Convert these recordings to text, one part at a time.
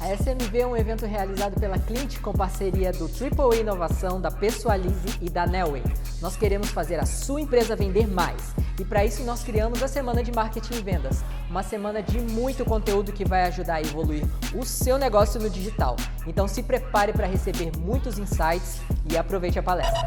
A SMV é um evento realizado pela Clint com parceria do Triple Inovação, da Pessoalize e da Nelway. Nós queremos fazer a sua empresa vender mais. E para isso nós criamos a Semana de Marketing e Vendas. Uma semana de muito conteúdo que vai ajudar a evoluir o seu negócio no digital. Então se prepare para receber muitos insights e aproveite a palestra.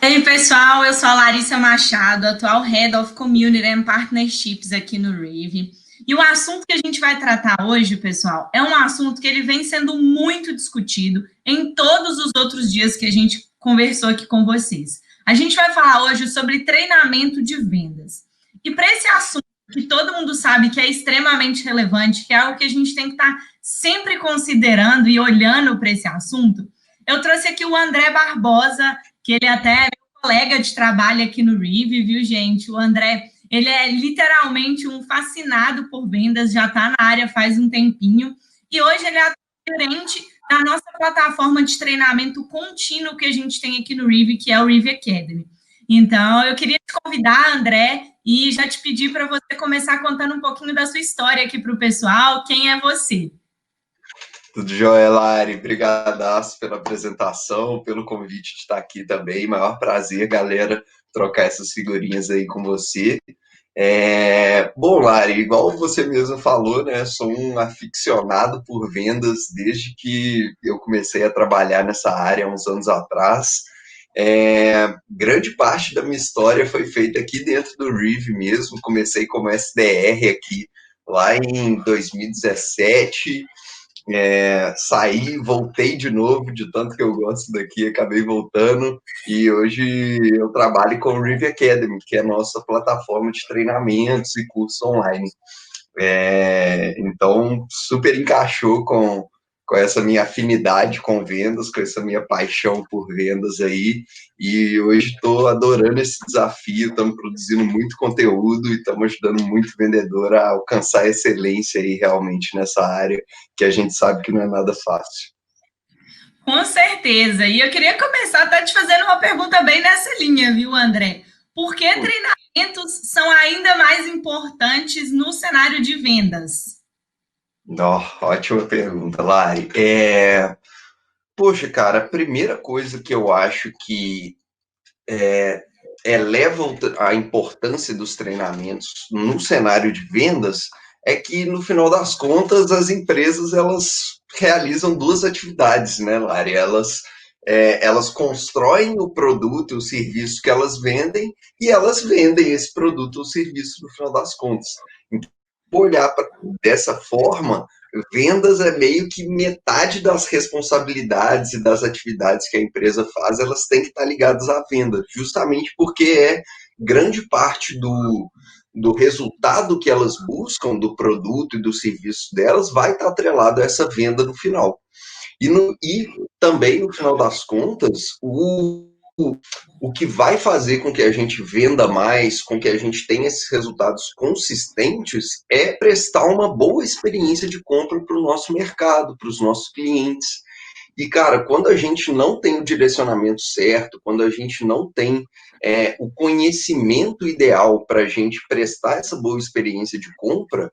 E aí, pessoal, eu sou a Larissa Machado, atual Head of Community and Partnerships aqui no Rive. E o assunto que a gente vai tratar hoje, pessoal, é um assunto que ele vem sendo muito discutido em todos os outros dias que a gente conversou aqui com vocês. A gente vai falar hoje sobre treinamento de vendas. E para esse assunto, que todo mundo sabe que é extremamente relevante, que é algo que a gente tem que estar sempre considerando e olhando para esse assunto, eu trouxe aqui o André Barbosa, que ele até é meu colega de trabalho aqui no Rive, viu, gente? O André, ele é literalmente um fascinado por vendas, já está na área faz um tempinho, e hoje ele é gerente da nossa plataforma de treinamento contínuo que a gente tem aqui no Rive, que é o Rive Academy. Então, eu queria te convidar, André, e já te pedir para você começar contando um pouquinho da sua história aqui para o pessoal. Quem é você? Tudo jóia, Lari. Brigadaço pela apresentação, pelo convite de estar aqui também. Maior prazer, galera, trocar essas figurinhas aí com você. Bom, Lari, igual você mesmo falou, né? Sou um aficionado por vendas desde que eu comecei a trabalhar nessa área há uns anos atrás. Grande parte da minha história foi feita aqui dentro do Rive mesmo. Comecei como SDR aqui lá em 2017. Saí, voltei de novo, de tanto que eu gosto daqui, acabei voltando, e hoje eu trabalho com o Rive Academy, que é a nossa plataforma de treinamentos e cursos online. Então, super encaixou com essa minha afinidade com vendas, com essa minha paixão por vendas aí, e hoje estou adorando esse desafio, estamos produzindo muito conteúdo e estamos ajudando muito vendedor a alcançar a excelência aí realmente nessa área, que a gente sabe que não é nada fácil. Com certeza, e eu queria começar até te fazendo uma pergunta bem nessa linha, viu, André? Por que treinamentos são ainda mais importantes no cenário de vendas? Ótima pergunta, Lari. Poxa, cara, a primeira coisa que eu acho que eleva a importância dos treinamentos no cenário de vendas é que, no final das contas, as empresas elas realizam duas atividades, né, Lari? Elas constroem o produto e o serviço que elas vendem e elas vendem esse produto ou serviço no final das contas. Então, olhar dessa forma, vendas é meio que metade das responsabilidades e das atividades que a empresa faz, elas têm que estar ligadas à venda, justamente porque grande parte do resultado que elas buscam do produto e do serviço delas vai estar atrelado a essa venda no final. E também, no final das contas, o que vai fazer com que a gente venda mais, com que a gente tenha esses resultados consistentes, é prestar uma boa experiência de compra para o nosso mercado, para os nossos clientes. E, cara, quando a gente não tem o direcionamento certo, quando a gente não tem o conhecimento ideal para a gente prestar essa boa experiência de compra,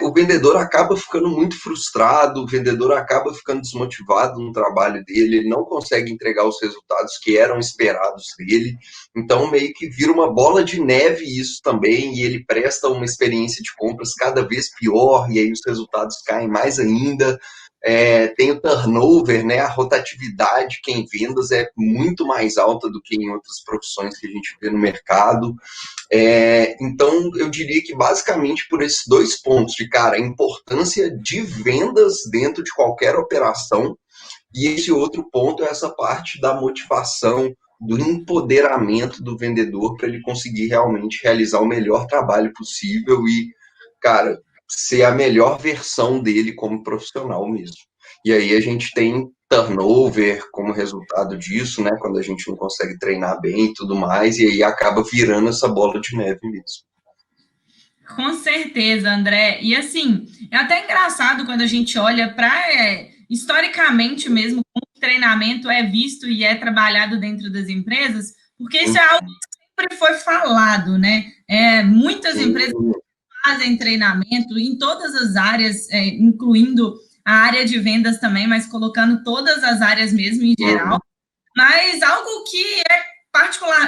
o vendedor acaba ficando muito frustrado, o vendedor acaba ficando desmotivado no trabalho dele, ele não consegue entregar os resultados que eram esperados dele, então meio que vira uma bola de neve isso também, e ele presta uma experiência de compras cada vez pior, e aí os resultados caem mais ainda. Tem o turnover, né? A rotatividade que em vendas é muito mais alta do que em outras profissões que a gente vê no mercado. Então, eu diria que basicamente por esses dois pontos de, cara, a importância de vendas dentro de qualquer operação, e esse outro ponto é essa parte da motivação, do empoderamento do vendedor para ele conseguir realmente realizar o melhor trabalho possível e, cara, ser a melhor versão dele como profissional mesmo. E aí a gente tem turnover como resultado disso, né? Quando a gente não consegue treinar bem e tudo mais, e aí acaba virando essa bola de neve mesmo. Com certeza, André. E assim, é até engraçado quando a gente olha para, historicamente mesmo, como o treinamento é visto e é trabalhado dentro das empresas, porque isso é algo que sempre foi falado, né? muitas empresas fazem treinamento em todas as áreas, incluindo a área de vendas também, mas colocando todas as áreas mesmo em geral. Mas algo que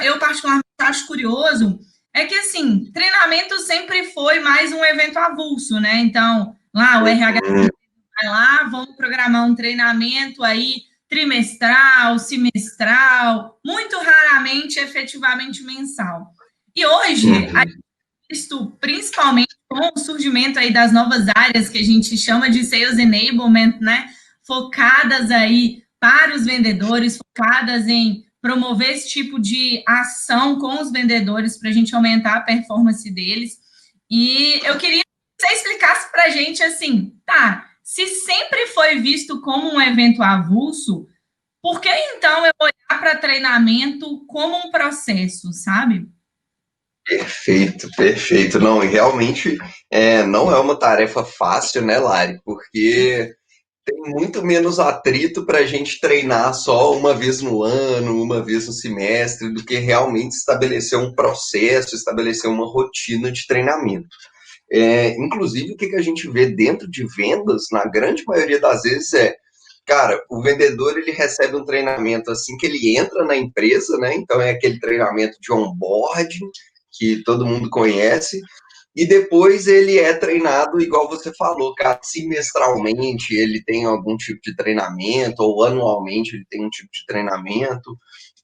eu particularmente acho curioso é que, assim, treinamento sempre foi mais um evento avulso, né? Então, lá o RH vai lá, vamos programar um treinamento aí trimestral, semestral, muito raramente, efetivamente, mensal. E hoje, a gente tem visto, principalmente com o surgimento aí das novas áreas que a gente chama de Sales Enablement, né? Focadas aí para os vendedores, focadas em promover esse tipo de ação com os vendedores para a gente aumentar a performance deles. E eu queria que você explicasse para a gente assim, tá, se sempre foi visto como um evento avulso, por que então eu olhar para treinamento como um processo, sabe? Perfeito, perfeito. Não, e realmente não é uma tarefa fácil, né, Lari? Porque tem muito menos atrito para a gente treinar só uma vez no ano, uma vez no semestre, do que realmente estabelecer um processo, estabelecer uma rotina de treinamento. Inclusive, o que a gente vê dentro de vendas, na grande maioria das vezes, cara, o vendedor ele recebe um treinamento assim que ele entra na empresa, né? Então é aquele treinamento de onboarding que todo mundo conhece, e depois ele é treinado, igual você falou, cara, semestralmente ele tem algum tipo de treinamento, ou anualmente ele tem um tipo de treinamento.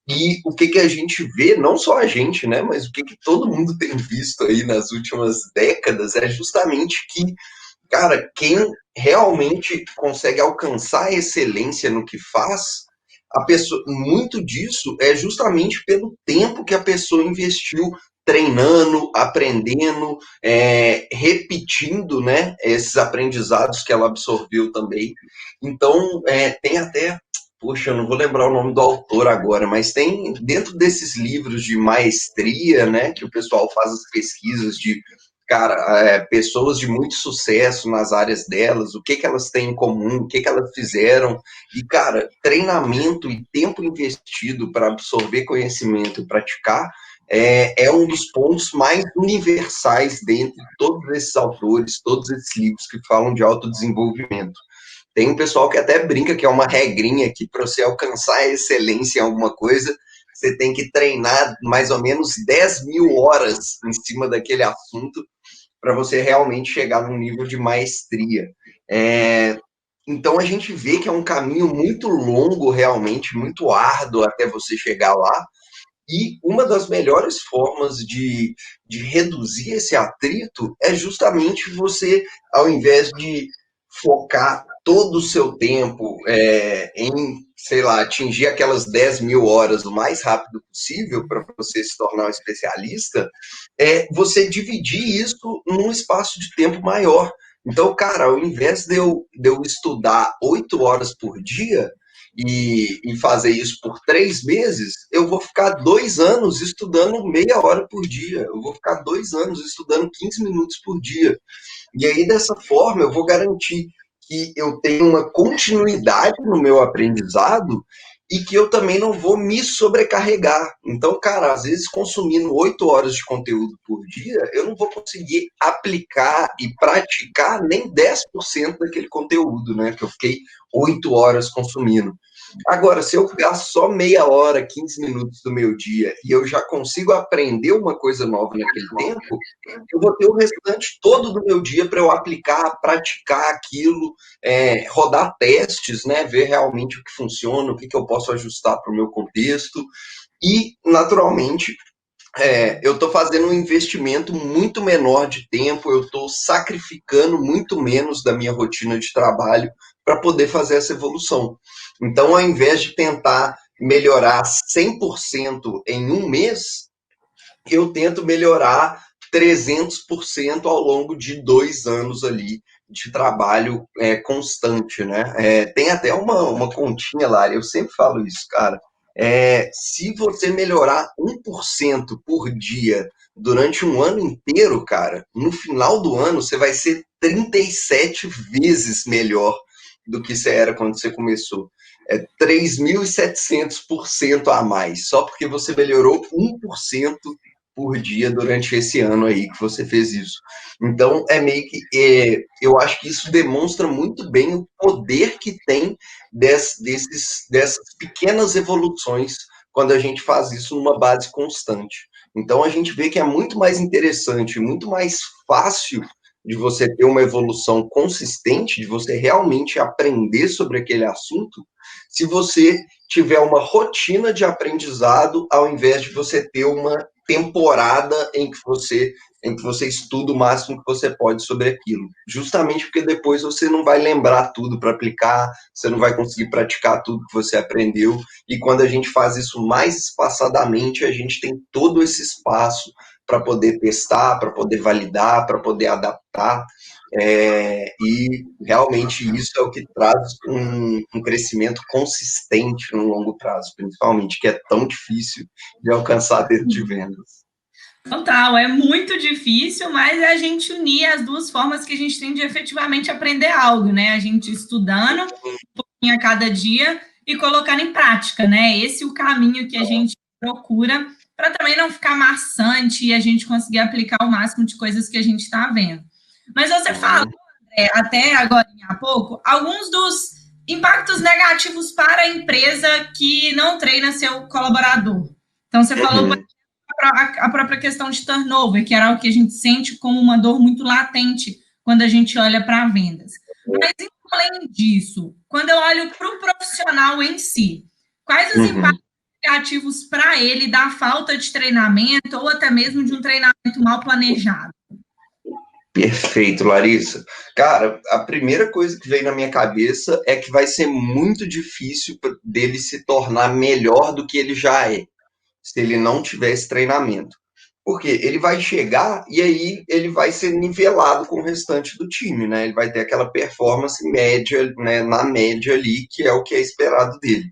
E o que a gente vê, não só a gente, né, mas o que todo mundo tem visto aí nas últimas décadas é justamente que, cara, quem realmente consegue alcançar a excelência no que faz, a pessoa, muito disso é justamente pelo tempo que a pessoa investiu treinando, aprendendo, repetindo, né, esses aprendizados que ela absorveu também. Então, tem até, poxa, eu não vou lembrar o nome do autor agora, mas tem dentro desses livros de maestria, né, que o pessoal faz as pesquisas de, cara, pessoas de muito sucesso nas áreas delas, o que elas têm em comum, o que elas fizeram, e, cara, treinamento e tempo investido para absorver conhecimento e praticar é um dos pontos mais universais dentre todos esses autores, todos esses livros que falam de autodesenvolvimento. Tem um pessoal que até brinca que é uma regrinha que para você alcançar a excelência em alguma coisa, você tem que treinar mais ou menos 10.000 horas em cima daquele assunto para você realmente chegar num nível de maestria. Então a gente vê que é um caminho muito longo, realmente, muito árduo até você chegar lá. E uma das melhores formas de reduzir esse atrito é justamente você, ao invés de focar todo o seu tempo em, sei lá, atingir aquelas 10.000 horas o mais rápido possível para você se tornar um especialista, você dividir isso num espaço de tempo maior. Então, cara, ao invés de eu estudar 8 horas por dia, e fazer isso por 3 meses, eu vou ficar 2 anos estudando meia hora por dia. Eu vou ficar 2 anos estudando 15 minutos por dia. E aí, dessa forma, eu vou garantir que eu tenho uma continuidade no meu aprendizado e que eu também não vou me sobrecarregar. Então, cara, às vezes consumindo 8 horas de conteúdo por dia, eu não vou conseguir aplicar e praticar nem 10% daquele conteúdo, né? Que eu fiquei 8 horas consumindo. Agora, se eu gasto só meia hora, 15 minutos do meu dia e eu já consigo aprender uma coisa nova naquele tempo, eu vou ter o restante todo do meu dia para eu aplicar, praticar aquilo, rodar testes, né, ver realmente o que funciona, o que eu posso ajustar para o meu contexto. E, naturalmente, eu estou fazendo um investimento muito menor de tempo, eu estou sacrificando muito menos da minha rotina de trabalho para poder fazer essa evolução. Então, ao invés de tentar melhorar 100% em um mês, eu tento melhorar 300% ao longo de 2 anos ali de trabalho constante, né? Tem até uma continha, Lari, eu sempre falo isso, cara. Se você melhorar 1% por dia durante um ano inteiro, cara, no final do ano você vai ser 37 vezes melhor do que você era quando você começou. 3.700% a mais, só porque você melhorou 1% por dia durante esse ano aí que você fez isso. Então, é meio que, eu acho que isso demonstra muito bem o poder que tem dessas pequenas evoluções quando a gente faz isso numa base constante. Então, a gente vê que é muito mais interessante, muito mais fácil de você ter uma evolução consistente, de você realmente aprender sobre aquele assunto, se você tiver uma rotina de aprendizado, ao invés de você ter uma temporada em que você estuda o máximo que você pode sobre aquilo. Justamente porque depois você não vai lembrar tudo para aplicar, você não vai conseguir praticar tudo que você aprendeu, e quando a gente faz isso mais espaçadamente, a gente tem todo esse espaço para poder testar, para poder validar, para poder adaptar, e realmente isso é o que traz um crescimento consistente no longo prazo, principalmente, que é tão difícil de alcançar dentro de vendas. Total, é muito difícil, mas é a gente unir as duas formas que a gente tem de efetivamente aprender algo, né? A gente estudando um pouquinho a cada dia e colocando em prática, né? Esse é o caminho que a gente procura para também não ficar maçante e a gente conseguir aplicar o máximo de coisas que a gente está vendo. Mas você falou, até agora há pouco, alguns dos impactos negativos para a empresa que não treina seu colaborador. Então, você falou a própria questão de turnover, que era o que a gente sente como uma dor muito latente quando a gente olha para vendas. Mas, além disso, quando eu olho para o profissional em si, quais os impactos negativos para ele da falta de treinamento ou até mesmo de um treinamento mal planejado? Perfeito, Larissa. Cara, a primeira coisa que veio na minha cabeça é que vai ser muito difícil dele se tornar melhor do que ele já é, se ele não tiver esse treinamento. Porque ele vai chegar e aí ele vai ser nivelado com o restante do time, né? Ele vai ter aquela performance média, né, na média ali, que é o que é esperado dele.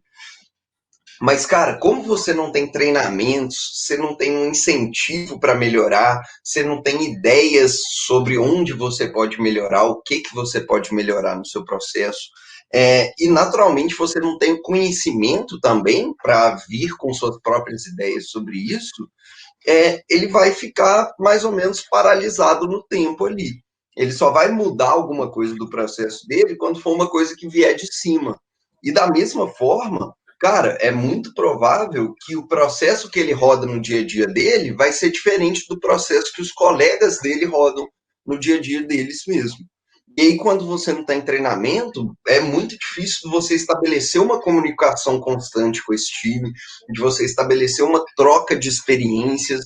Mas, cara, como você não tem treinamentos, você não tem um incentivo para melhorar, você não tem ideias sobre onde você pode melhorar, o que você pode melhorar no seu processo, e naturalmente você não tem conhecimento também para vir com suas próprias ideias sobre isso, ele vai ficar mais ou menos paralisado no tempo ali. Ele só vai mudar alguma coisa do processo dele quando for uma coisa que vier de cima. E da mesma forma, cara, é muito provável que o processo que ele roda no dia a dia dele vai ser diferente do processo que os colegas dele rodam no dia a dia deles mesmo. E aí, quando você não está em treinamento, é muito difícil você estabelecer uma comunicação constante com esse time, de você estabelecer uma troca de experiências.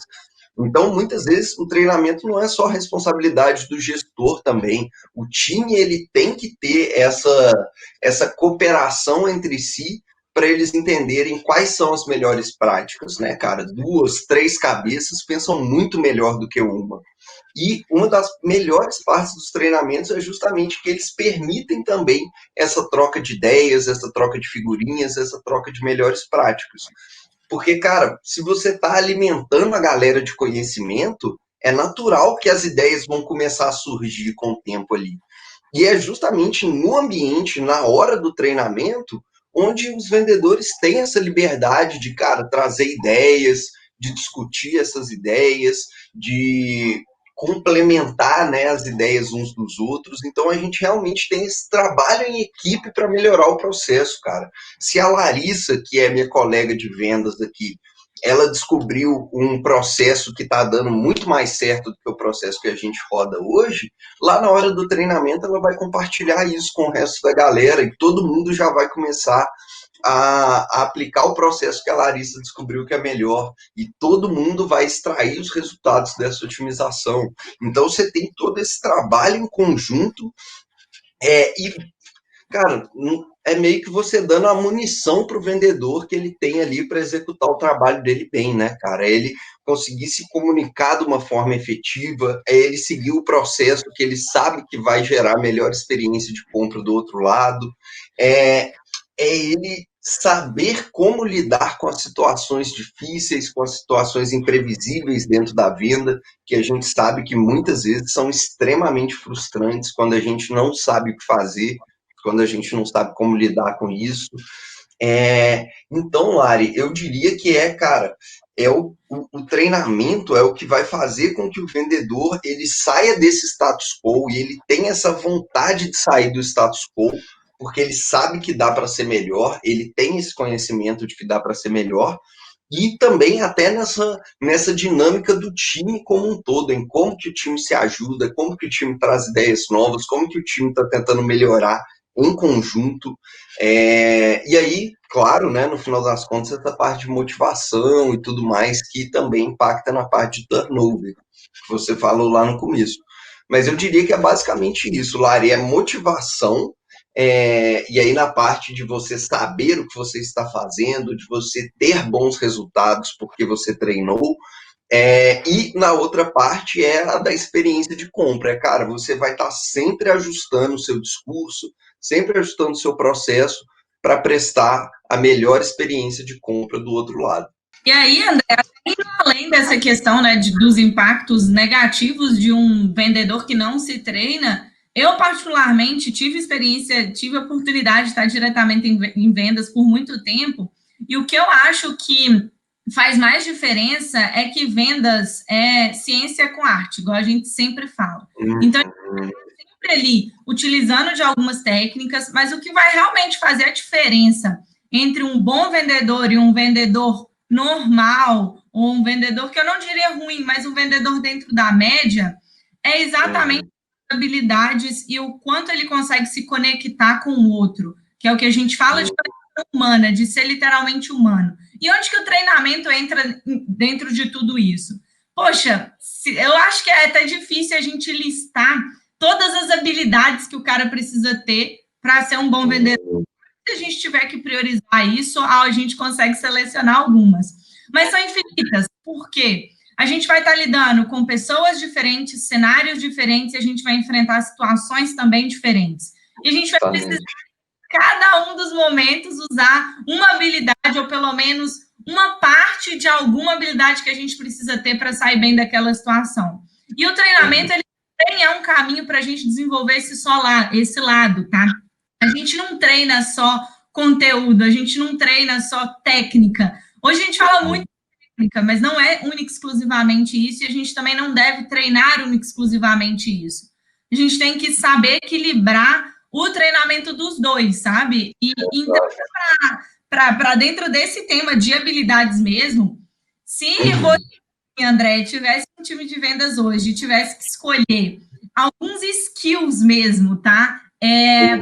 Então, muitas vezes, o treinamento não é só responsabilidade do gestor também. O time ele tem que ter essa cooperação entre si para eles entenderem quais são as melhores práticas, né, cara? 2, 3 cabeças pensam muito melhor do que uma. E uma das melhores partes dos treinamentos é justamente que eles permitem também essa troca de ideias, essa troca de figurinhas, essa troca de melhores práticas. Porque, cara, se você está alimentando a galera de conhecimento, é natural que as ideias vão começar a surgir com o tempo ali. E é justamente no ambiente, na hora do treinamento, onde os vendedores têm essa liberdade de, cara, trazer ideias, de discutir essas ideias, de complementar, né, as ideias uns dos outros. Então a gente realmente tem esse trabalho em equipe para melhorar o processo, cara. Se a Larissa, que é minha colega de vendas aqui, ela descobriu um processo que está dando muito mais certo do que o processo que a gente roda hoje, lá na hora do treinamento ela vai compartilhar isso com o resto da galera e todo mundo já vai começar a aplicar o processo que a Larissa descobriu que é melhor e todo mundo vai extrair os resultados dessa otimização. Então você tem todo esse trabalho em conjunto, e, cara, é meio que você dando a munição para o vendedor que ele tem ali para executar o trabalho dele bem, né, cara? É ele conseguir se comunicar de uma forma efetiva, é ele seguir o processo que ele sabe que vai gerar melhor experiência de compra do outro lado, é ele saber como lidar com as situações difíceis, com as situações imprevisíveis dentro da venda, que a gente sabe que muitas vezes são extremamente frustrantes quando a gente não sabe o que fazer, quando a gente não sabe como lidar com isso. Então, Lari, eu diria que cara, o treinamento é o que vai fazer com que o vendedor ele saia desse status quo e ele tenha essa vontade de sair do status quo, porque ele sabe que dá para ser melhor, ele tem esse conhecimento de que dá para ser melhor, e também até nessa dinâmica do time como um todo, em como que o time se ajuda, como que o time traz ideias novas, como que o time está tentando melhorar em conjunto. E aí, claro, né, no final das contas, essa parte de motivação e tudo mais, que também impacta na parte de turnover, que você falou lá no começo. Mas eu diria que é basicamente isso, Lari, é motivação, e aí na parte de você saber o que você está fazendo, de você ter bons resultados porque você treinou, e na outra parte é a da experiência de compra. Cara, você vai estar sempre ajustando o seu discurso, sempre ajustando o seu processo para prestar a melhor experiência de compra do outro lado. E aí, André, indo além dessa questão, né, dos impactos negativos de um vendedor que não se treina, eu particularmente tive a oportunidade de estar diretamente em vendas por muito tempo, e o que eu acho que faz mais diferença é que vendas é ciência com arte, igual a gente sempre fala. Então, sempre ali utilizando de algumas técnicas, mas o que vai realmente fazer a diferença entre um bom vendedor e um vendedor normal, ou um vendedor que eu não diria ruim, mas um vendedor dentro da média, é exatamente as habilidades e o quanto ele consegue se conectar com o outro, que é o que a gente fala de conexão humana, de ser literalmente humano. E onde que o treinamento entra dentro de tudo isso? Poxa, eu acho que é até difícil a gente listar todas as habilidades que o cara precisa ter para ser um bom vendedor. Se a gente tiver que priorizar isso, a gente consegue selecionar algumas. Mas são infinitas. Por quê? A gente vai estar lidando com pessoas diferentes, cenários diferentes, e a gente vai enfrentar situações também diferentes. E a gente vai precisar, em cada um dos momentos, usar uma habilidade, ou pelo menos uma parte de alguma habilidade que a gente precisa ter para sair bem daquela situação. E o treinamento, ele também é um caminho para a gente desenvolver esse lado, tá? A gente não treina só conteúdo, a gente não treina só técnica. Hoje a gente fala muito de técnica, mas não é única exclusivamente isso, e a gente também não deve treinar única exclusivamente isso. A gente tem que saber equilibrar o treinamento dos dois, sabe? E então, para dentro desse tema de habilidades mesmo, se você, André, tivesse um time de vendas hoje e tivesse que escolher alguns skills mesmo, tá?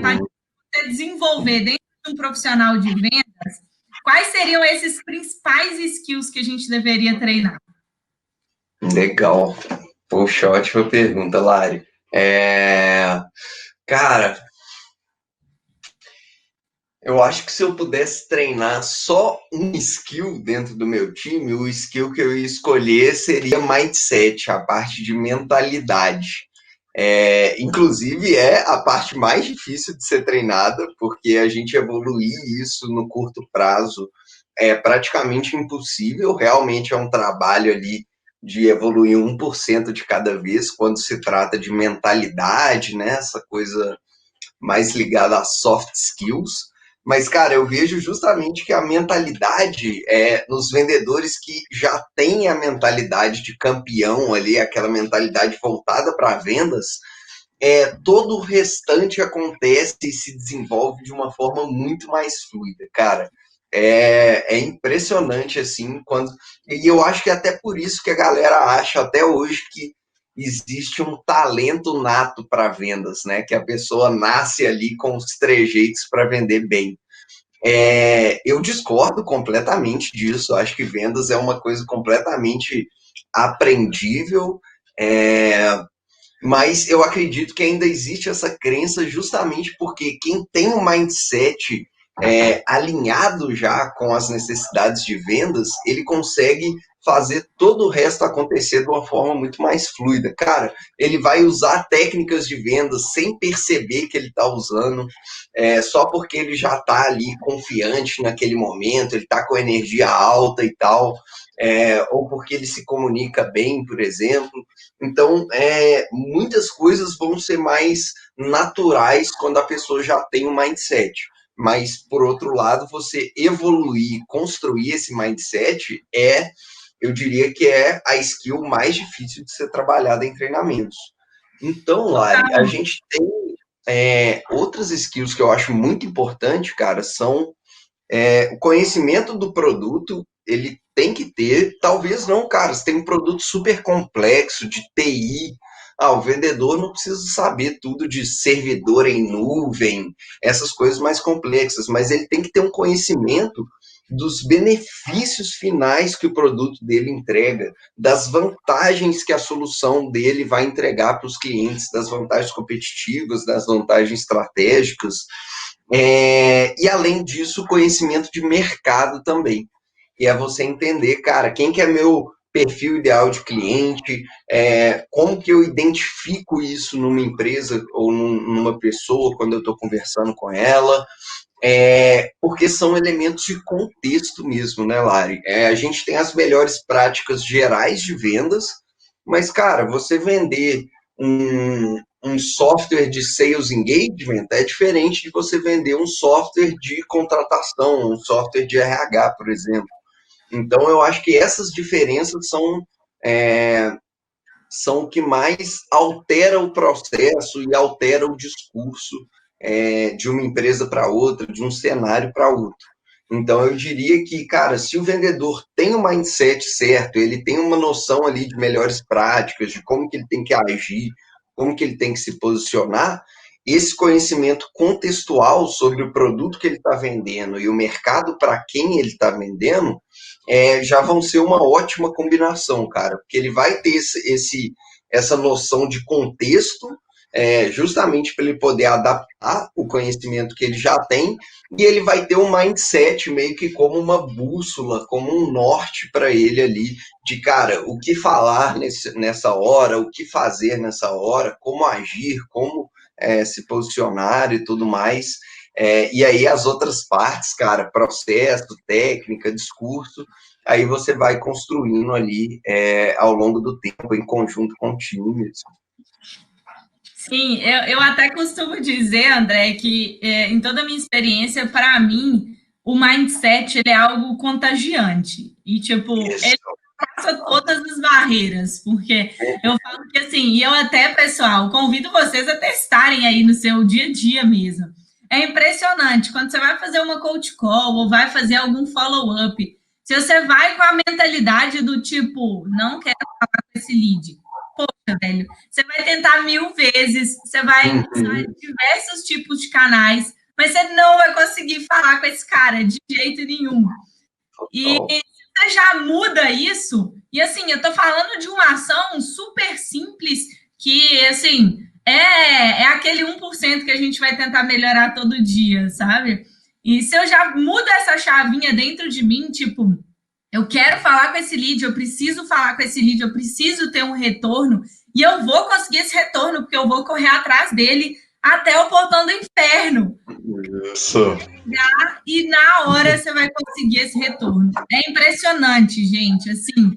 Para você desenvolver dentro de um profissional de vendas, quais seriam esses principais skills que a gente deveria treinar? Legal. Poxa, ótima pergunta, Lari. Cara, eu acho que se eu pudesse treinar só um skill dentro do meu time, o skill que eu ia escolher seria mindset, a parte de mentalidade. Inclusive, é a parte mais difícil de ser treinada, porque a gente evoluir isso no curto prazo é praticamente impossível. Realmente é um trabalho ali de evoluir 1% de cada vez, quando se trata de mentalidade, né? Essa coisa mais ligada a soft skills. Mas, cara, eu vejo justamente que a mentalidade nos vendedores que já têm a mentalidade de campeão ali, aquela mentalidade voltada para vendas, todo o restante acontece e se desenvolve de uma forma muito mais fluida, cara. É impressionante, assim, e eu acho que é até por isso que a galera acha até hoje que existe um talento nato para vendas, né? Que a pessoa nasce ali com os trejeitos para vender bem. Eu discordo completamente disso. Acho que vendas é uma coisa completamente aprendível, mas eu acredito que ainda existe essa crença justamente porque quem tem um mindset alinhado já com as necessidades de vendas, ele consegue fazer todo o resto acontecer de uma forma muito mais fluida. Cara, ele vai usar técnicas de vendas sem perceber que ele está usando, só porque ele já está ali confiante naquele momento, ele está com energia alta e tal, ou porque ele se comunica bem, por exemplo. Então, muitas coisas vão ser mais naturais quando a pessoa já tem um mindset. Mas, por outro lado, você evoluir, construir esse mindset eu diria que é a skill mais difícil de ser trabalhada em treinamentos. Então, Lari, a gente tem outras skills que eu acho muito importante, cara, são o conhecimento do produto, ele tem que ter, talvez não, cara, você tem um produto super complexo de TI, o vendedor não precisa saber tudo de servidor em nuvem, essas coisas mais complexas, mas ele tem que ter um conhecimento dos benefícios finais que o produto dele entrega, das vantagens que a solução dele vai entregar para os clientes, das vantagens competitivas, das vantagens estratégicas, e além disso, conhecimento de mercado também. E é você entender, cara, quem que é meu perfil ideal de cliente, como que eu identifico isso numa empresa ou numa pessoa quando eu estou conversando com ela, porque são elementos de contexto mesmo, né, Lari? A gente tem as melhores práticas gerais de vendas, mas, cara, você vender um software de sales engagement é diferente de você vender um software de contratação, um software de RH, por exemplo. Então, eu acho que essas diferenças são o que mais altera o processo e altera o discurso de uma empresa para outra, de um cenário para outro. Então, eu diria que, cara, se o vendedor tem o mindset certo, ele tem uma noção ali de melhores práticas, de como que ele tem que agir, como que ele tem que se posicionar, esse conhecimento contextual sobre o produto que ele está vendendo e o mercado para quem ele está vendendo, já vão ser uma ótima combinação, cara, porque ele vai ter essa noção de contexto, justamente para ele poder adaptar o conhecimento que ele já tem, e ele vai ter um mindset meio que como uma bússola, como um norte para ele ali, de, cara, o que falar nessa hora, o que fazer nessa hora, como agir, como se posicionar e tudo mais. E aí as outras partes, cara, processo, técnica, discurso, aí você vai construindo ali ao longo do tempo, em conjunto com o time. Sim, eu até costumo dizer, André, que em toda a minha experiência, para mim, o mindset ele é algo contagiante. E, tipo, ele passa todas as barreiras, porque eu falo que, assim, e eu até, pessoal, convido vocês a testarem aí no seu dia a dia mesmo. É impressionante, quando você vai fazer uma coach call ou vai fazer algum follow-up, se você vai com a mentalidade do tipo, não quero falar com esse lead, poxa, velho, você vai tentar 1000 vezes, você vai usar diversos tipos de canais, mas você não vai conseguir falar com esse cara de jeito nenhum. E você já muda isso, e assim, eu tô falando de uma ação super simples, que, assim, é aquele 1% que a gente vai tentar melhorar todo dia, sabe? E se eu já mudo essa chavinha dentro de mim, tipo, eu quero falar com esse lead, eu preciso falar com esse lead, eu preciso ter um retorno, e eu vou conseguir esse retorno, porque eu vou correr atrás dele até o portão do inferno. Isso. E na hora você vai conseguir esse retorno. É impressionante, gente, assim,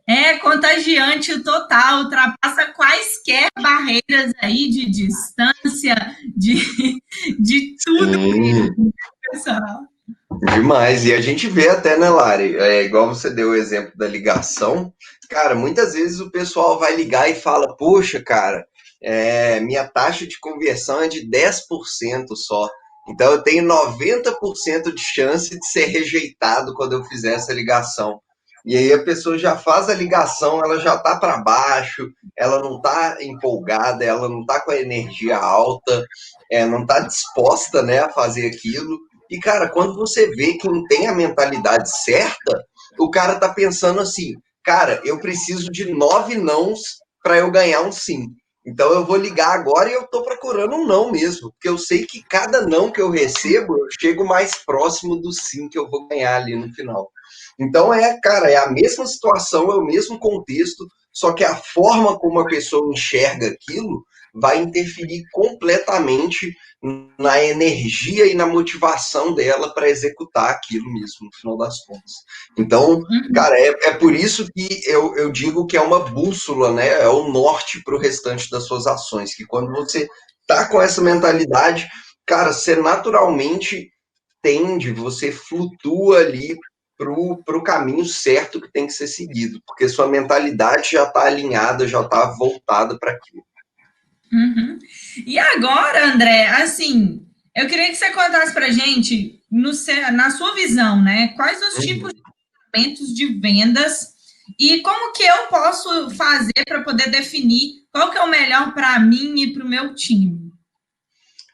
é contagiante total, ultrapassa quaisquer barreiras aí de distância, de tudo mesmo, pessoal. Demais. E a gente vê até, né, Lari? Igual você deu o exemplo da ligação. Cara, muitas vezes o pessoal vai ligar e fala, poxa, cara, minha taxa de conversão é de 10% só. Então eu tenho 90% de chance de ser rejeitado quando eu fizer essa ligação. E aí a pessoa já faz a ligação, ela já tá para baixo, ela não tá empolgada, ela não tá com a energia alta, não tá disposta, né, a fazer aquilo. E, cara, quando você vê quem tem a mentalidade certa, o cara tá pensando assim, cara, eu preciso de 9 nãos para eu ganhar um sim. Então eu vou ligar agora e eu tô procurando um não mesmo, porque eu sei que cada não que eu recebo, eu chego mais próximo do sim que eu vou ganhar ali no final. Então cara, é a mesma situação, é o mesmo contexto, só que a forma como a pessoa enxerga aquilo vai interferir completamente na energia e na motivação dela para executar aquilo mesmo, no final das contas. Então, cara, é por isso que eu digo que é uma bússola, né? É o norte para o restante das suas ações, que quando você tá com essa mentalidade, cara, você naturalmente tende, você flutua ali para o caminho certo que tem que ser seguido, porque sua mentalidade já está alinhada, já está voltada para aquilo. Uhum. E agora, André, assim, eu queria que você contasse para a gente, na sua visão, né, quais os tipos de instrumentos de vendas e como que eu posso fazer para poder definir qual que é o melhor para mim e para o meu time?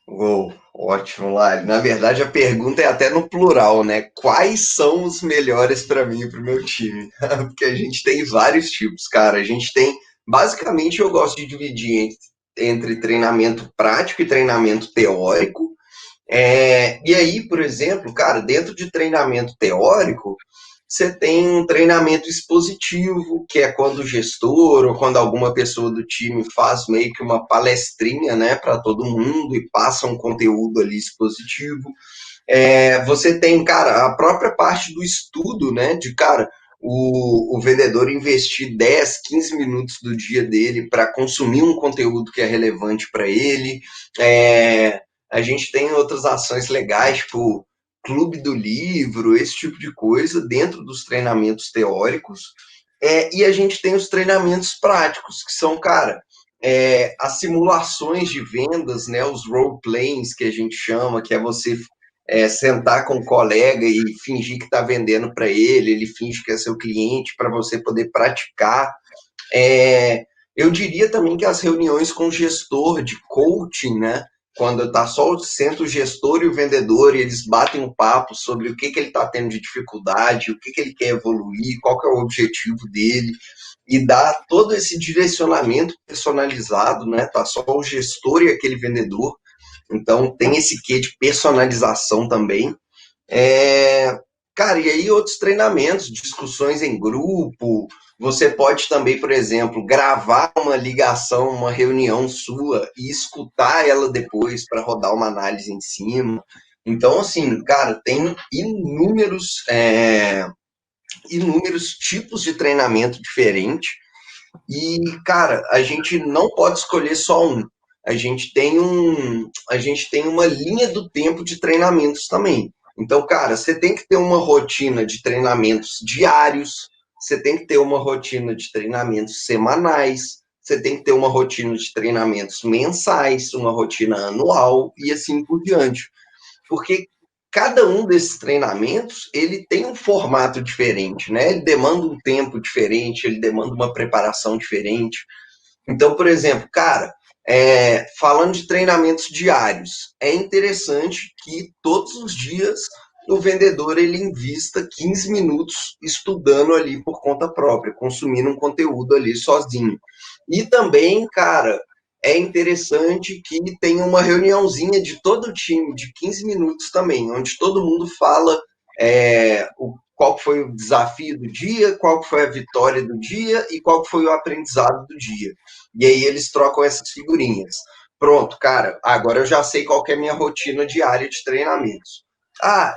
Uou, ótimo, Lari. Na verdade, a pergunta é até no plural, né? Quais são os melhores para mim e para o meu time? Porque a gente tem vários tipos, cara. A gente tem, basicamente, eu gosto de dividir entre treinamento prático e treinamento teórico. E aí, por exemplo, cara, dentro de treinamento teórico, você tem um treinamento expositivo, que é quando o gestor ou quando alguma pessoa do time faz meio que uma palestrinha, né, para todo mundo e passa um conteúdo ali expositivo. Você tem, cara, a própria parte do estudo, né, de, cara, o vendedor investir 10, 15 minutos do dia dele para consumir um conteúdo que é relevante para ele. A gente tem outras ações legais, tipo clube do livro, esse tipo de coisa, dentro dos treinamentos teóricos. E a gente tem os treinamentos práticos, que são, cara, as simulações de vendas, né, os role-plays que a gente chama, que é você sentar com um colega e fingir que está vendendo para ele finge que é seu cliente, para você poder praticar. Eu diria também que as reuniões com o gestor de coaching, né, quando está só senta o gestor e o vendedor e eles batem um papo sobre o que ele está tendo de dificuldade, o que ele quer evoluir, qual que é o objetivo dele, e dá todo esse direcionamento personalizado, né? Tá só o gestor e aquele vendedor, então tem esse quê de personalização também. Cara, e aí outros treinamentos, discussões em grupo, você pode também, por exemplo, gravar uma ligação, uma reunião sua e escutar ela depois para rodar uma análise em cima. Então, assim, cara, tem inúmeros tipos de treinamento diferente e, cara, a gente não pode escolher só um. A gente tem uma linha do tempo de treinamentos também. Então, cara, você tem que ter uma rotina de treinamentos diários, você tem que ter uma rotina de treinamentos semanais, você tem que ter uma rotina de treinamentos mensais, uma rotina anual e assim por diante. Porque cada um desses treinamentos, ele tem um formato diferente, né? Ele demanda um tempo diferente, ele demanda uma preparação diferente. Então, por exemplo, cara, falando de treinamentos diários, é interessante que todos os dias o vendedor ele invista 15 minutos estudando ali por conta própria, consumindo um conteúdo ali sozinho. E também, cara, é interessante que tenha uma reuniãozinha de todo o time, de 15 minutos também, onde todo mundo fala qual foi o desafio do dia, qual foi a vitória do dia e qual foi o aprendizado do dia. E aí eles trocam essas figurinhas. Pronto, cara, agora eu já sei qual que é a minha rotina diária de treinamentos.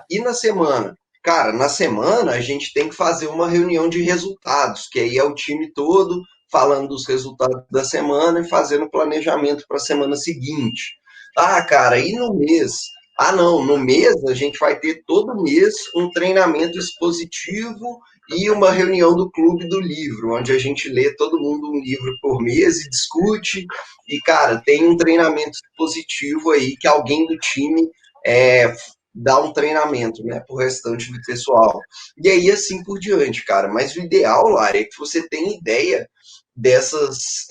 E na semana? Cara, na semana a gente tem que fazer uma reunião de resultados, que aí é o time todo falando dos resultados da semana e fazendo planejamento para a semana seguinte. Cara, e no mês? Não, no mês a gente vai ter todo mês um treinamento expositivo e uma reunião do Clube do Livro, onde a gente lê todo mundo um livro por mês e discute. E, cara, tem um treinamento expositivo aí que alguém do time dá um treinamento, né, pro restante do pessoal. E aí, assim por diante, cara. Mas o ideal, Lara, é que você tenha ideia desses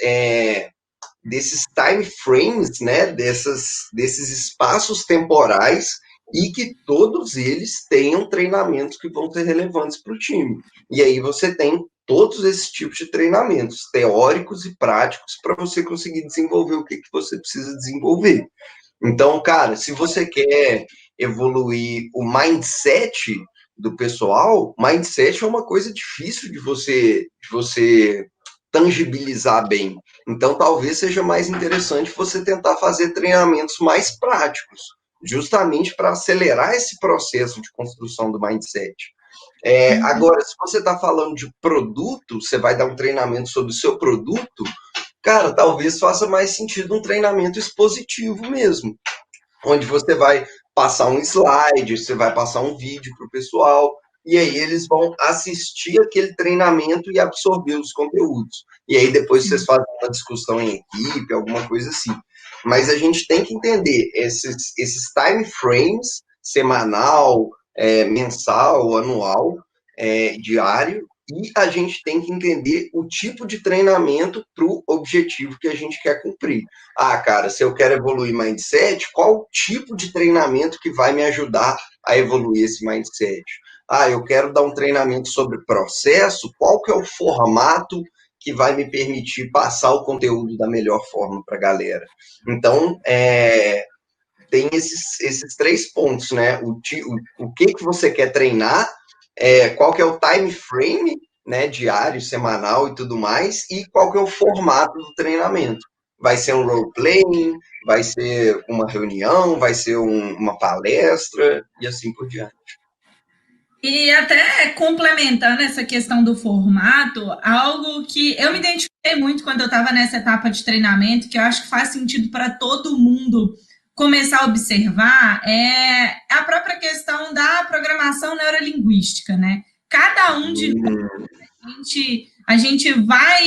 time frames, né, desses espaços temporais e que todos eles tenham treinamentos que vão ser relevantes para o time. E aí você tem todos esses tipos de treinamentos, teóricos e práticos, para você conseguir desenvolver o que você precisa desenvolver. Então, cara, se você quer evoluir o mindset do pessoal, mindset é uma coisa difícil de você tangibilizar bem. Então, talvez seja mais interessante você tentar fazer treinamentos mais práticos, justamente para acelerar esse processo de construção do mindset. Agora, se você está falando de produto, você vai dar um treinamento sobre o seu produto, cara, talvez faça mais sentido um treinamento expositivo mesmo, onde você vai passar um slide, você vai passar um vídeo para o pessoal, e aí eles vão assistir aquele treinamento e absorver os conteúdos. E aí depois vocês fazem uma discussão em equipe, alguma coisa assim. Mas a gente tem que entender esses time frames, semanal, mensal, anual, diário, e a gente tem que entender o tipo de treinamento para o objetivo que a gente quer cumprir. Ah, cara, se eu quero evoluir mindset, qual tipo de treinamento que vai me ajudar a evoluir esse mindset? Ah, eu quero dar um treinamento sobre processo, qual que é o formato que vai me permitir passar o conteúdo da melhor forma para a galera? Então, tem esses 3 pontos, né? O que você quer treinar, qual que é o time frame, né, diário, semanal e tudo mais, e qual que é o formato do treinamento. Vai ser um role-playing, vai ser uma reunião, vai ser uma palestra, e assim por diante. E até complementando essa questão do formato, algo que eu me identifiquei muito quando eu estava nessa etapa de treinamento, que eu acho que faz sentido para todo mundo começar a observar, é a própria questão da programação neurolinguística, né? Cada um de nós, a gente vai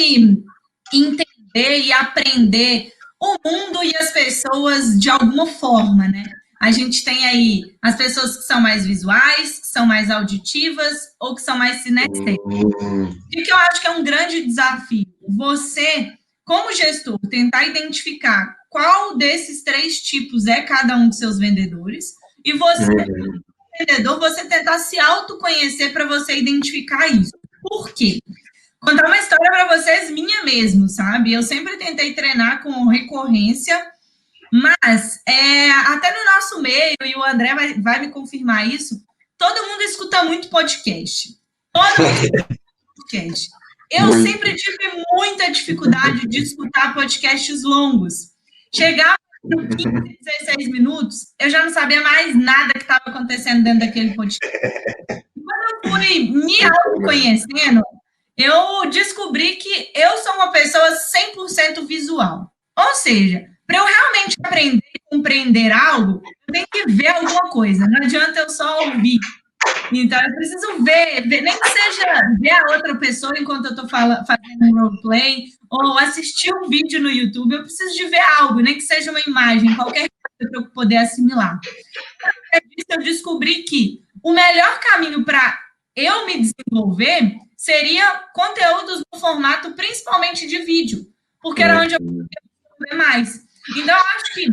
entender e aprender o mundo e as pessoas de alguma forma, né? A gente tem aí as pessoas que são mais visuais, que são mais auditivas ou que são mais sinestésicas. E que eu acho que é um grande desafio. Você, como gestor, tentar identificar qual desses 3 tipos é cada um dos seus vendedores e você, vendedor, você tentar se autoconhecer para você identificar isso. Por quê? Contar uma história para vocês minha mesmo, sabe? Eu sempre tentei treinar com recorrência, mas até no nosso meio, e o André vai me confirmar isso, todo mundo escuta muito podcast. Todo mundo escuta podcast. Eu sempre tive muita dificuldade de escutar podcasts longos. Chegava no 15, 16 minutos, eu já não sabia mais nada que estava acontecendo dentro daquele podcast. Quando eu fui me autoconhecendo, eu descobri que eu sou uma pessoa 100% visual. Ou seja, para eu realmente aprender e compreender algo, eu tenho que ver alguma coisa. Não adianta eu só ouvir. Então, eu preciso ver, nem que seja ver a outra pessoa enquanto eu estou fazendo um roleplay, ou assistir um vídeo no YouTube, eu preciso de ver algo, nem que seja uma imagem, qualquer coisa para eu poder assimilar. Eu descobri que o melhor caminho para eu me desenvolver seria conteúdos no formato principalmente de vídeo, porque era onde eu podia ver mais. Então, eu acho que,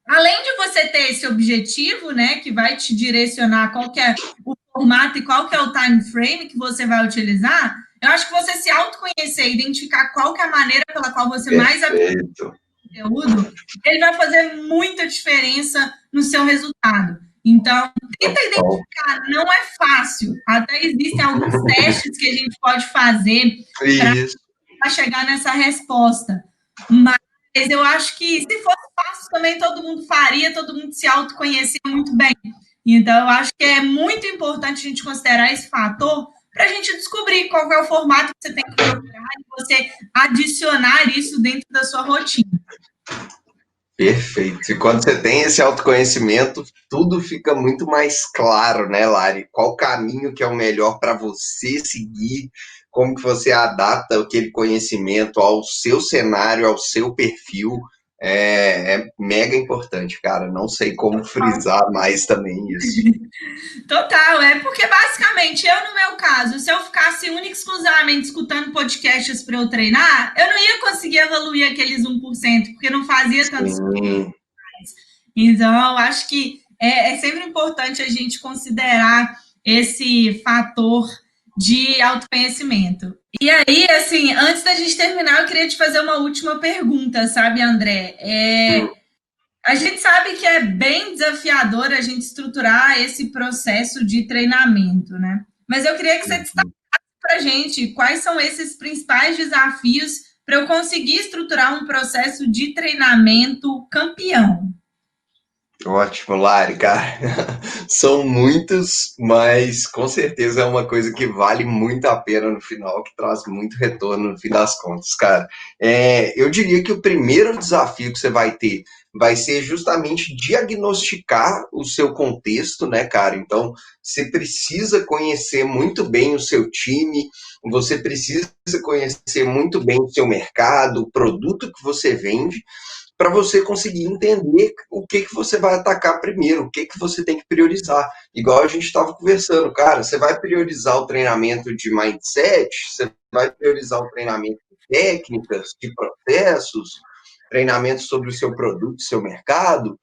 além de você ter esse objetivo, né, que vai te direcionar qual que é o formato e qual que é o time frame que você vai utilizar, eu acho que você se autoconhecer, identificar qual que é a maneira pela qual você mais aprende conteúdo, ele vai fazer muita diferença no seu resultado. Então, tenta identificar, não é fácil. Até existem alguns testes que a gente pode fazer para chegar nessa resposta. Mas eu acho que, se fosse fácil, também todo mundo faria, todo mundo se autoconhecia muito bem. Então, eu acho que é muito importante a gente considerar esse fator para a gente descobrir qual é o formato que você tem que procurar e você adicionar isso dentro da sua rotina. Perfeito. E quando você tem esse autoconhecimento, tudo fica muito mais claro, né, Lari? Qual caminho que é o melhor para você seguir, como que você adapta aquele conhecimento ao seu cenário, ao seu perfil. É mega importante, cara. Não sei como frisar mais também isso. Total, porque basicamente, no meu caso, se eu ficasse única e exclusivamente escutando podcasts para eu treinar, eu não ia conseguir evoluir aqueles 1%, porque não fazia tanto sentido. Então, eu acho que é sempre importante a gente considerar esse fator de autoconhecimento. E aí, assim, antes da gente terminar, eu queria te fazer uma última pergunta, sabe, André? A gente sabe que é bem desafiador a gente estruturar esse processo de treinamento, né? Mas eu queria que você destacasse para a gente quais são esses principais desafios para eu conseguir estruturar um processo de treinamento campeão. Ótimo, Lari, cara. São muitos, mas com certeza é uma coisa que vale muito a pena no final, que traz muito retorno no fim das contas, cara. Eu diria que o primeiro desafio que você vai ter vai ser justamente diagnosticar o seu contexto, né, cara? Então, você precisa conhecer muito bem o seu time, você precisa conhecer muito bem o seu mercado, o produto que você vende, para você conseguir entender o que que você vai atacar primeiro, o que que você tem que priorizar. Igual a gente estava conversando, cara, você vai priorizar o treinamento de mindset, você vai priorizar o treinamento de técnicas, de processos, treinamento sobre o seu produto, seu mercado,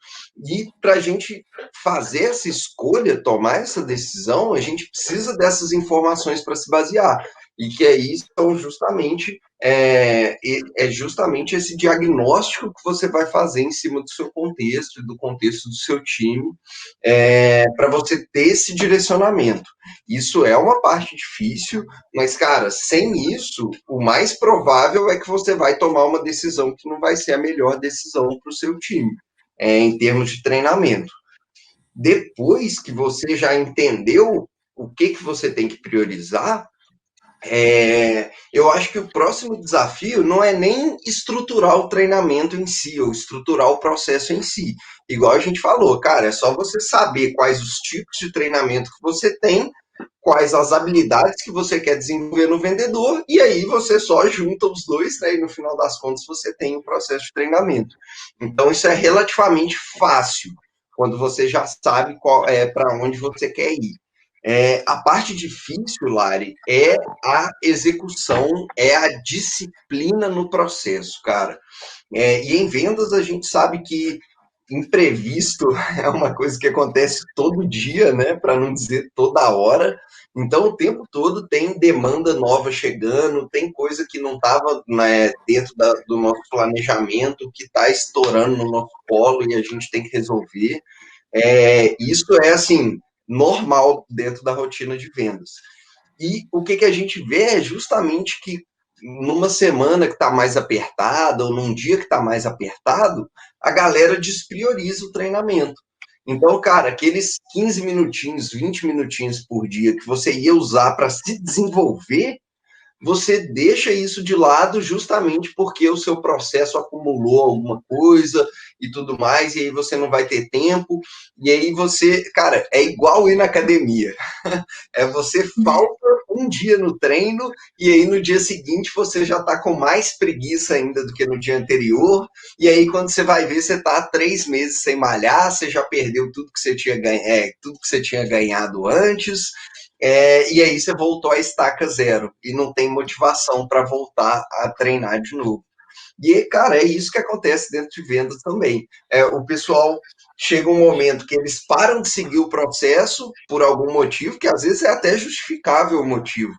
e para a gente fazer essa escolha, tomar essa decisão, a gente precisa dessas informações para se basear. E que aí são justamente justamente esse diagnóstico que você vai fazer em cima do seu contexto, do contexto do seu time, para você ter esse direcionamento. Isso é uma parte difícil, mas, cara, sem isso, o mais provável é que você vai tomar uma decisão que não vai ser a melhor decisão para o seu time, em termos de treinamento. Depois que você já entendeu o que você tem que priorizar, eu acho que o próximo desafio não é nem estruturar o treinamento em si, ou estruturar o processo em si. Igual a gente falou, cara, é só você saber quais os tipos de treinamento que você tem, quais as habilidades que você quer desenvolver no vendedor, e aí você só junta os dois, né, e no final das contas você tem o processo de treinamento. Então isso é relativamente fácil, quando você já sabe para onde você quer ir. A parte difícil, Lari, é a execução, é a disciplina no processo, cara. E em vendas a gente sabe que imprevisto é uma coisa que acontece todo dia, né? Para não dizer toda hora. Então, o tempo todo tem demanda nova chegando, tem coisa que não estava, né, dentro do nosso planejamento, que está estourando no nosso colo e a gente tem que resolver. Isso é assim normal dentro da rotina de vendas. E o que a gente vê é justamente que numa semana que está mais apertada ou num dia que está mais apertado, a galera desprioriza o treinamento. Então, cara, aqueles 15 minutinhos, 20 minutinhos por dia que você ia usar para se desenvolver, você deixa isso de lado justamente porque o seu processo acumulou alguma coisa e tudo mais, e aí você não vai ter tempo, e aí você, cara, é igual ir na academia. Você falta um dia no treino, e aí no dia seguinte você já tá com mais preguiça ainda do que no dia anterior, e aí quando você vai ver, você tá 3 meses sem malhar, você já perdeu tudo que você tinha, tudo que você tinha ganhado antes, e aí você voltou à estaca zero e não tem motivação para voltar a treinar de novo. E, cara, é isso que acontece dentro de vendas também. O pessoal chega um momento que eles param de seguir o processo por algum motivo, que às vezes é até justificável o motivo.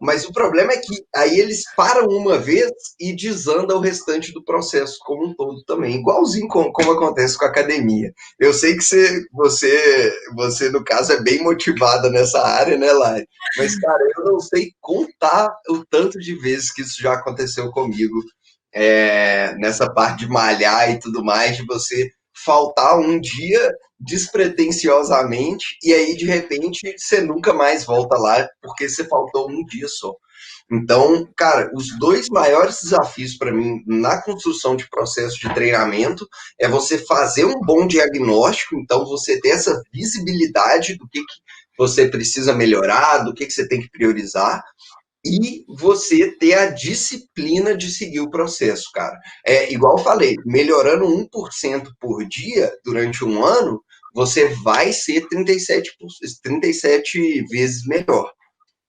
Mas o problema é que aí eles param uma vez e desanda o restante do processo como um todo também, igualzinho como acontece com a academia. Eu sei que você, no caso, é bem motivada nessa área, né, Lai? Mas, cara, eu não sei contar o tanto de vezes que isso já aconteceu comigo, nessa parte de malhar e tudo mais, de você faltar um dia despretensiosamente e aí de repente você nunca mais volta lá porque você faltou um dia só. Então, cara, os dois maiores desafios para mim na construção de processo de treinamento é você fazer um bom diagnóstico, então você ter essa visibilidade do que você precisa melhorar, do que você tem que priorizar, e você ter a disciplina de seguir o processo, cara. Igual eu falei, melhorando 1% por dia durante um ano, você vai ser 37 vezes melhor.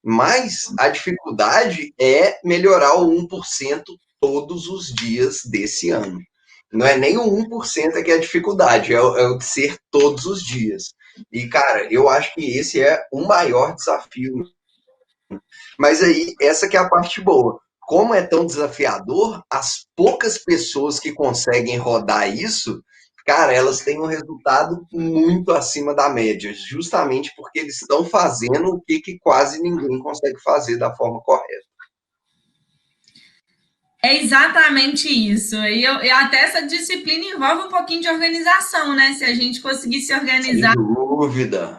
Mas a dificuldade é melhorar o 1% todos os dias desse ano. Não é nem o 1% que é a dificuldade, é o de ser todos os dias. E, cara, eu acho que esse é o maior desafio. Mas aí, essa que é a parte boa. Como é tão desafiador, as poucas pessoas que conseguem rodar isso, cara, elas têm um resultado muito acima da média, justamente porque eles estão fazendo o que quase ninguém consegue fazer da forma correta. É exatamente isso. E até essa disciplina envolve um pouquinho de organização, né? Se a gente conseguir se Sem organizar, dúvida.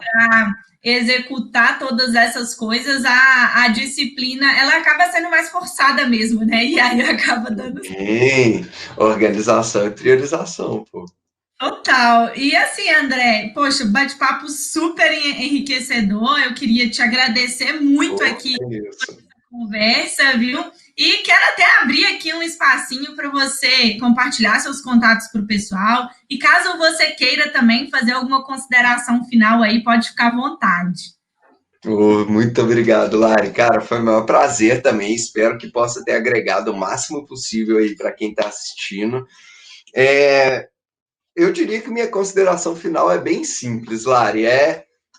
executar todas essas coisas, a disciplina, ela acaba sendo mais forçada mesmo, né? E aí acaba dando Sim, organização e priorização, pô. total. E assim, André, poxa, bate-papo super enriquecedor. Eu queria te agradecer muito Pô, aqui é isso. conversa, viu? E quero até abrir aqui um espacinho para você compartilhar seus contatos para o pessoal. E caso você queira também fazer alguma consideração final aí, pode ficar à vontade. Muito obrigado, Lari. Cara, foi o maior prazer também. Espero que possa ter agregado o máximo possível aí para quem está assistindo. Eu diria que minha consideração final é bem simples, Lari.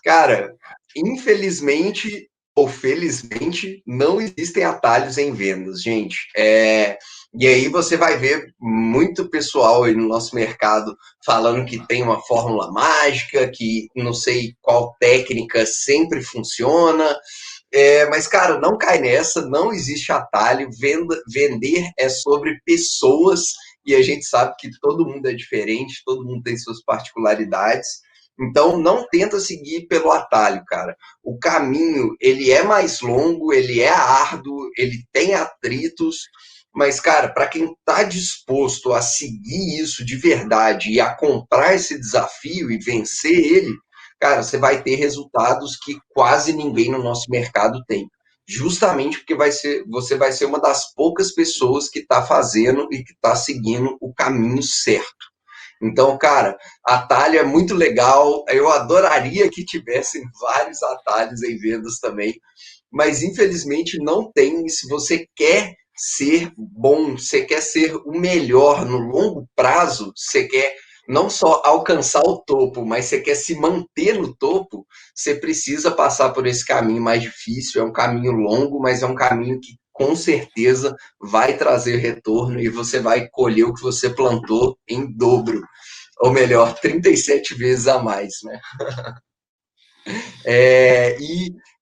Cara, infelizmente ou felizmente, não existem atalhos em vendas, gente. E aí você vai ver muito pessoal aí no nosso mercado falando que tem uma fórmula mágica, que não sei qual técnica sempre funciona. Mas, cara, não cai nessa, não existe atalho. Vender é sobre pessoas e a gente sabe que todo mundo é diferente, todo mundo tem suas particularidades. Então, não tenta seguir pelo atalho, cara. O caminho, ele é mais longo, ele é árduo, ele tem atritos, mas, cara, para quem está disposto a seguir isso de verdade e a comprar esse desafio e vencer ele, cara, você vai ter resultados que quase ninguém no nosso mercado tem. Justamente porque você vai ser uma das poucas pessoas que está fazendo e que está seguindo o caminho certo. Então, cara, atalho é muito legal. Eu adoraria que tivessem vários atalhos em vendas também, mas infelizmente não tem. E se você quer ser bom, você quer ser o melhor no longo prazo, você quer não só alcançar o topo, mas você quer se manter no topo, você precisa passar por esse caminho mais difícil. É um caminho longo, mas é um caminho que com certeza vai trazer retorno e você vai colher o que você plantou em dobro, ou melhor, 37 vezes a mais, né?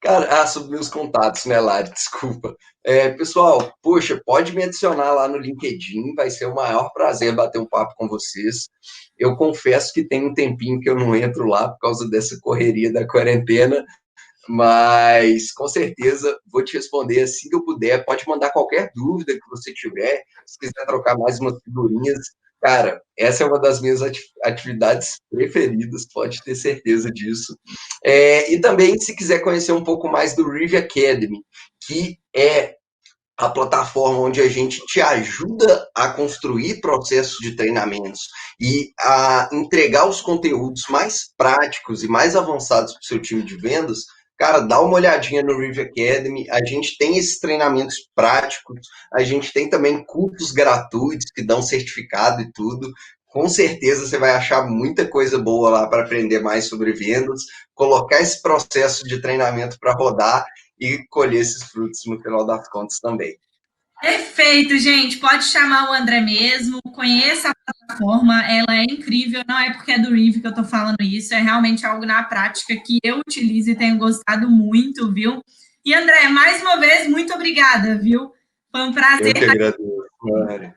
Cara, sobre meus contatos, né, Lari? Desculpa. Pessoal, poxa, pode me adicionar lá no LinkedIn, vai ser o maior prazer bater um papo com vocês. Eu confesso que tem um tempinho que eu não entro lá por causa dessa correria da quarentena, mas com certeza vou te responder assim que eu puder. Pode mandar qualquer dúvida que você tiver. Se quiser trocar mais umas figurinhas, cara, essa é uma das minhas atividades preferidas, pode ter certeza disso. E também, se quiser conhecer um pouco mais do Riv Academy, que é a plataforma onde a gente te ajuda a construir processos de treinamentos e a entregar os conteúdos mais práticos e mais avançados para o seu time de vendas, cara, dá uma olhadinha no Riv Academy. A gente tem esses treinamentos práticos, a gente tem também cursos gratuitos que dão certificado e tudo. Com certeza você vai achar muita coisa boa lá para aprender mais sobre vendas, colocar esse processo de treinamento para rodar e colher esses frutos no final das contas também. Perfeito, gente. Pode chamar o André mesmo. Conheça a plataforma, ela é incrível. Não é porque é do Riv que eu estou falando isso, é realmente algo na prática que eu utilizo e tenho gostado muito, viu? E André, mais uma vez, muito obrigada, viu? Foi um prazer. Eu que agradeço, Mari.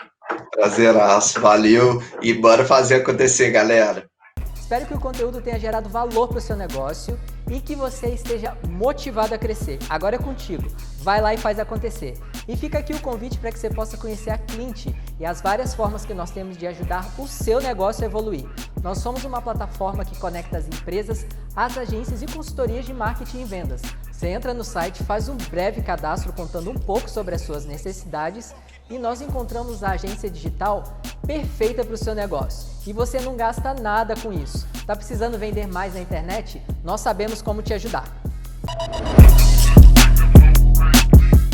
Prazeraço, valeu e bora fazer acontecer, galera. Espero que o conteúdo tenha gerado valor para o seu negócio e que você esteja motivado a crescer. Agora é contigo. Vai lá e faz acontecer. E fica aqui o convite para que você possa conhecer a Clint e as várias formas que nós temos de ajudar o seu negócio a evoluir. Nós somos uma plataforma que conecta as empresas, as agências e consultorias de marketing e vendas. Você entra no site, faz um breve cadastro contando um pouco sobre as suas necessidades e nós encontramos a agência digital perfeita para o seu negócio. E você não gasta nada com isso. Está precisando vender mais na internet? Nós sabemos como te ajudar.